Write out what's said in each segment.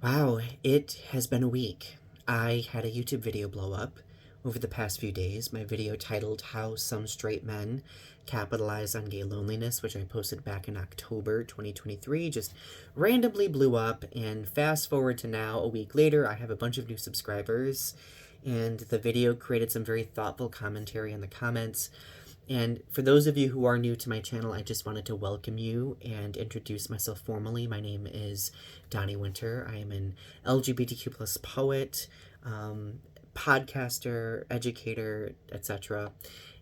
Wow, it has been a week. I had a YouTube video blow up over the past few days. My video titled How Some Straight Men Capitalize on Gay Loneliness, which I posted back in October 2023, just randomly blew up. And fast forward to now, a week later, I have a bunch of new subscribers. And the video created some very thoughtful commentary in the comments. And for those of you who are new to my channel, I just wanted to welcome you and introduce myself formally. My name is Donny Winter. I am an LGBTQ plus poet, podcaster, educator, etc.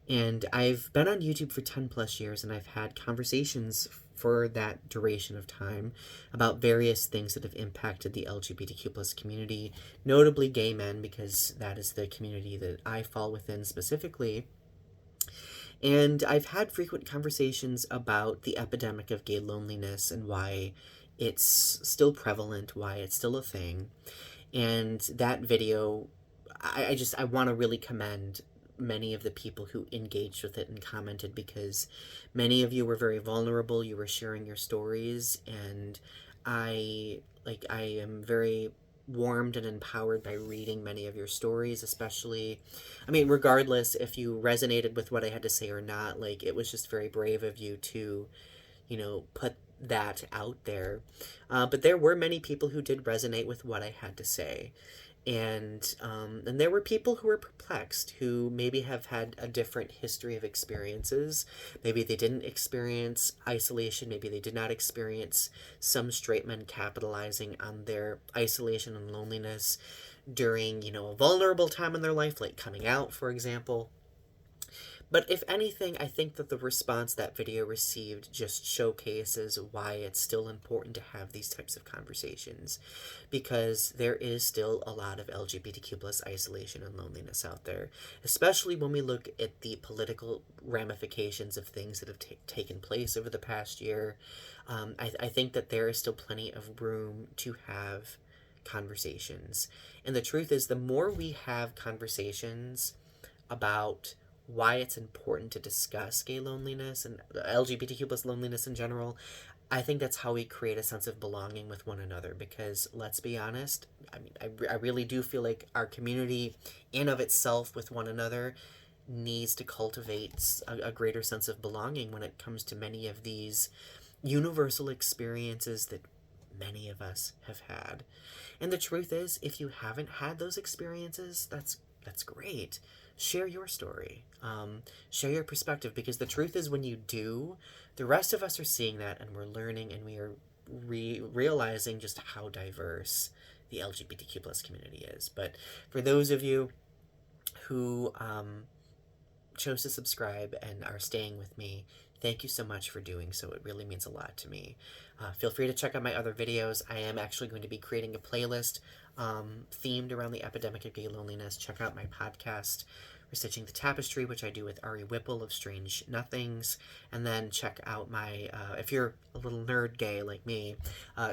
And I've been on YouTube for 10 plus years, and I've had conversations for that duration of time about various things that have impacted the LGBTQ plus community, notably gay men, because that is the community that I fall within specifically. And I've had frequent conversations about the epidemic of gay loneliness and why it's still prevalent, why it's still a thing. And that video, I want to really commend many of the people who engaged with it and commented, because many of you were very vulnerable. You were sharing your stories, and I am very warmed and empowered by reading many of your stories, especially, regardless if you resonated with what I had to say or not. It was just very brave of you to, put that out there. But there were many people who did resonate with what I had to say. And there were people who were perplexed, who maybe have had a different history of experiences. Maybe they didn't experience isolation. Maybe they did not experience some straight men capitalizing on their isolation and loneliness during, a vulnerable time in their life, like coming out, for example. But if anything, I think that the response that video received just showcases why it's still important to have these types of conversations, because there is still a lot of LGBTQ plus isolation and loneliness out there, especially when we look at the political ramifications of things that have taken place over the past year. I think that there is still plenty of room to have conversations. And the truth is, the more we have conversations about why it's important to discuss gay loneliness and LGBTQ plus loneliness in general, I think that's how we create a sense of belonging with one another. Because let's be honest, I really do feel like our community in of itself with one another needs to cultivate a greater sense of belonging when it comes to many of these universal experiences that many of us have had. And the truth is, if you haven't had those experiences, that's great. Share your story. Share your perspective, because the truth is, when you do, the rest of us are seeing that, and we're learning, and we are realizing just how diverse the LGBTQ plus community is. But for those of you who chose to subscribe and are staying with me, thank you so much for doing so. It really means a lot to me. Feel free to check out my other videos. I am actually going to be creating a playlist themed around the epidemic of gay loneliness. Check out my podcast, Restitching the Tapestry, which I do with Ari Whipple of Strange Nothings. And then check out my, if you're a little nerd gay like me,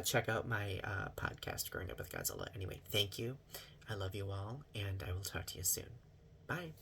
check out my podcast, Growing Up with Godzilla. Anyway, thank you. I love you all, and I will talk to you soon. Bye.